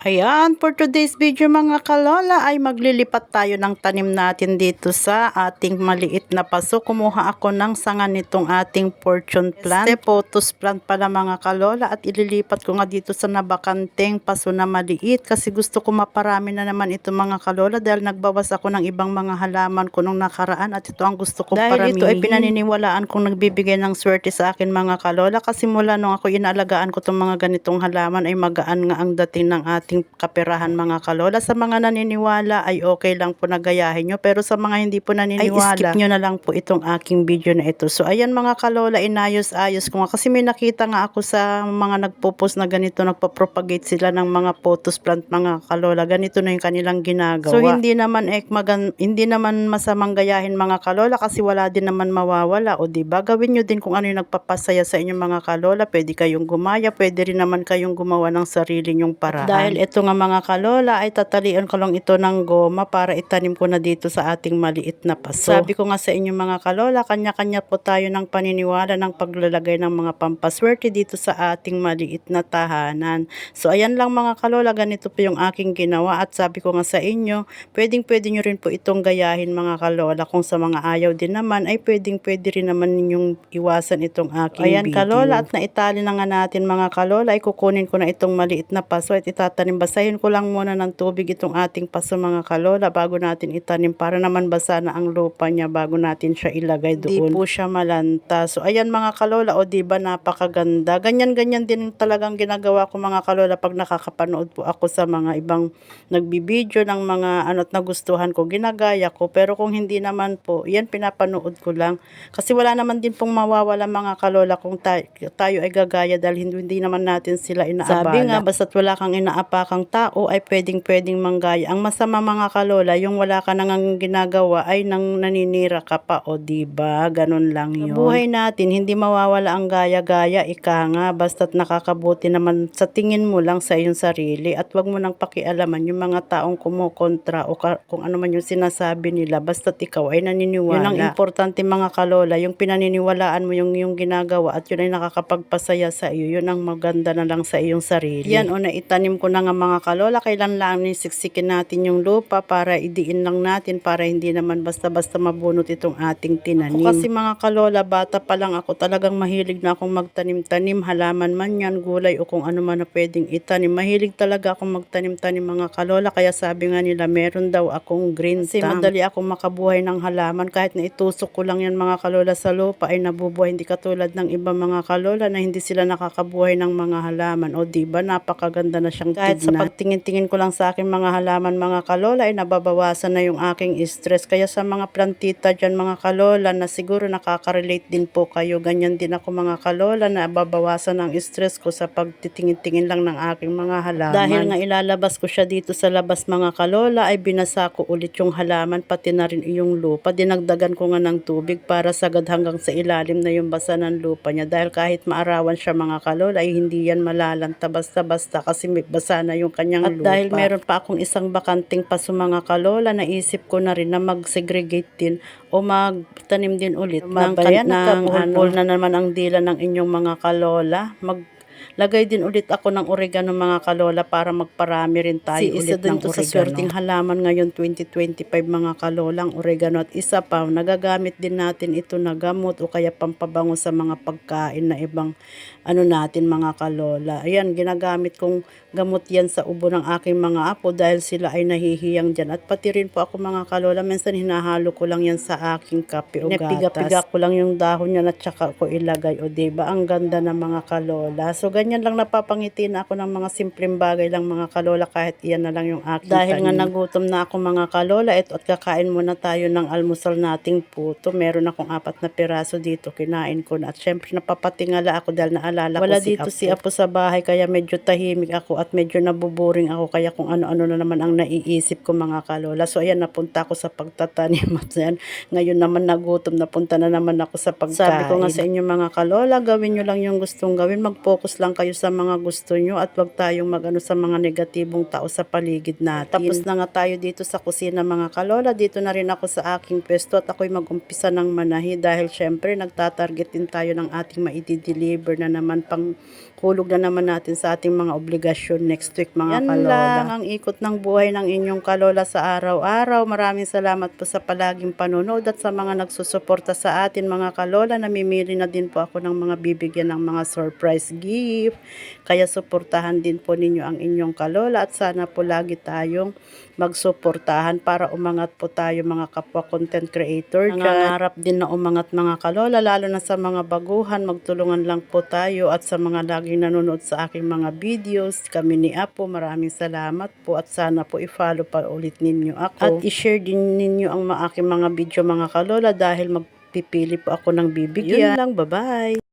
Ayan, for today's video mga kalola ay maglilipat tayo ng tanim natin dito sa ating maliit na paso. Kumuha ako ng sanga nitong ating fortune plant. Pothos plant pala mga kalola at ililipat ko nga dito sa nabakanteng paso na maliit kasi gusto ko maparami na naman ito mga kalola dahil nagbawas ako ng ibang mga halaman ko nung nakaraan at ito ang gusto kong paramihin. Dahil ito ay pinaniniwalaan kong nagbibigay ng swerte sa akin mga kalola kasi mula nung ako inaalagaan ko itong mga ganitong halaman ay magaan nga ang dating ng ating kaperahan mga kalola. Sa mga naniniwala ay okay lang po na gayahin nyo, pero sa mga hindi po naniniwala ay skip nyo na lang po itong aking video na ito. So ayan mga kalola, inayos-ayos ko nga kasi may nakita nga ako sa mga nagpo-post na ganito, nagpa-propagate sila ng mga photos plant mga kalola. Ganito na yung kanilang ginagawa. So hindi naman hindi naman masamang gayahin mga kalola kasi wala din naman mawawala, o diba? Gawin nyo din kung ano yung nagpapasaya sa inyong mga kalola. Pwede kayong gumaya, pwede rin naman kayong gumawa ng sarili nyong paraan. At dahil ito nga mga kalola ay tatalian ko lang ito ng goma para itanim ko na dito sa ating maliit na paso. Sabi ko nga sa inyo mga kalola, kanya-kanya po tayo ng paniniwala ng paglalagay ng mga pampaswerte dito sa ating maliit na tahanan. So ayan lang mga kalola, ganito po yung aking ginawa at sabi ko nga sa inyo, pwedeng-pwede nyo rin po itong gayahin mga kalola. Kung sa mga ayaw din naman ay pwedeng-pwede rin naman ninyong iwasan itong aking ayan, video. Kalola, at naitali na nga natin mga kalola ay kukunin ko na itong maliit na paso at itatanim. Basahin ko lang muna ng tubig itong ating paso mga kalola bago natin itanim para naman basa na ang lupa niya bago natin siya ilagay doon. Di po siya malanta. So ayan mga kalola, o diba napakaganda. Ganyan-ganyan din talagang ginagawa ko mga kalola pag nakakapanood po ako sa mga ibang nagbibideo ng mga at nagustuhan ko. Ginagaya ko, pero kung hindi naman po, yan pinapanood ko lang. Kasi wala naman din pong mawawala mga kalola kung tayo ay gagaya dahil hindi naman natin sila inaabala. Sabi nga, basta't wala kang inaapakang tao ay pwedeng manggaya. Ang masama mga kalola, yung wala ka nang ginagawa ay nang naninira ka pa, o diba? Ganun lang yun. Sa buhay natin, hindi mawawala ang gaya-gaya, ika nga, basta't nakakabuti naman sa tingin mo lang sa iyong sarili at wag mo nang pakialaman yung mga taong kumukontra o kung ano man yung sinasabi nila, basta't ikaw ay naniniwala. Yun ang importante mga kalola, yung pinaniniwalaan mo yung ginagawa at yun ay nakakapagpasaya sa iyo, yun ang maganda na lang sa iyong sarili. Yan, o naitanim ko na nga mga kalola, kailan lang siksikin natin yung lupa para idiin lang natin para hindi naman basta-basta mabunot itong ating tinanim. Ako kasi mga kalola, bata pa lang ako, talagang mahilig na akong magtanim-tanim, halaman man yan, gulay o kung ano man na pwedeng itanim. Mahilig talaga akong magtanim-tanim mga kalola, kaya sabi nga nila meron daw akong green thumb. Kasi madali akong makabuhay ng halaman, kahit na itusok ko lang yan mga kalola sa lupa ay nabubuhay, hindi katulad ng ibang mga kalola na hindi sila nakakabuhay ng mga halaman. O diba, napakaganda na siyang kahit tignan. Sa pagtingin-tingin ko lang sa aking mga halaman mga kalola ay nababawasan na yung aking stress. Kaya sa mga plantita dyan mga kalola na siguro nakaka-relate din po kayo, ganyan din ako mga kalola na babawasan ang stress ko sa pagtitingin-tingin lang ng aking mga halaman. Dahil nga ilalabas ko siya dito sa labas mga kalola ay binasa ko ulit yung halaman pati na rin yung lupa. Dinagdagan ko nga ng tubig para sagad hanggang sa ilalim na yung basa ng lupa niya dahil kahit maarawan siya mga kalola ay hindi yan malalanta basta-basta kasi may basa na yung kanyang lupa. At dahil meron pa akong isang bakanting paso mga kalola, naisip ko na rin na mag-segregate din o magtanim din ulit ng na naman ang dila ng inyong mga kalola. Lagay din ulit ako ng oregano mga kalola para magparami rin tayo ulit ng oregano. Sa swerteng halaman ngayon 2025 mga kalola ang oregano, at isa pa nagagamit din natin ito na gamot o kaya pampabango sa mga pagkain na ibang natin mga kalola. Ayan, ginagamit kong gamot yan sa ubo ng aking mga apo dahil sila ay nahihiyang dyan. At pati rin po ako mga kalola, minsan hinahalo ko lang yan sa aking kape o gatas. Piga-piga ko lang yung dahon niya at saka ko ilagay, o diba ang ganda ng mga kalola. So ganyan lang, napapangiti na ako ng mga simpleng bagay lang mga kalola kahit iyan na lang yung aking dahil tanim. Nga nagutom na ako mga kalola, at kakain muna tayo ng almusal nating puto. Meron akong 4 na piraso dito, kinain ko na at syempre napapatingala ako dahil naalala wala ko dito si Apo sa bahay kaya medyo tahimik ako at medyo nabuboring ako kaya kung ano-ano na naman ang naiisip ko mga kalola. So ayan, napunta ako sa pagtatanim at yan, ngayon naman nagutom, napunta na naman ako sa pagkain. Sabi ko nga sa inyo mga kalola, gawin nyo lang yung gustong gawin, mag-focus lang kayo sa mga gusto nyo at wag tayong sa mga negatibong tao sa paligid natin. Tapos na nga tayo dito sa kusina mga kalola, dito na rin ako sa aking pwesto at ako'y mag-umpisa ng manahi dahil syempre nagtatarget din tayo ng ating maidi-deliver na naman pang hulog na naman natin sa ating mga obligasyon next week mga kalola. Yan lang ang ikot ng buhay ng inyong kalola sa araw-araw. Maraming salamat po sa palaging panonood at sa mga nagsusuporta sa atin mga kalola. Namimili na din po ako ng mga bibigyan ng mga surprise gift. Kaya suportahan din po ninyo ang inyong kalola at sana po lagi tayong magsuportahan para umangat po tayo mga kapwa content creator. Nangangarap din na umangat mga kalola, lalo na sa mga baguhan. Magtulungan lang po tayo at sa mga laging nanonood sa aking mga videos, kami ni Apo, maraming salamat po at sana po i-follow pa ulit ninyo ako. At i-share din ninyo ang aking mga video mga kalola dahil magpipili po ako ng bibigyan. Yun lang, bye-bye!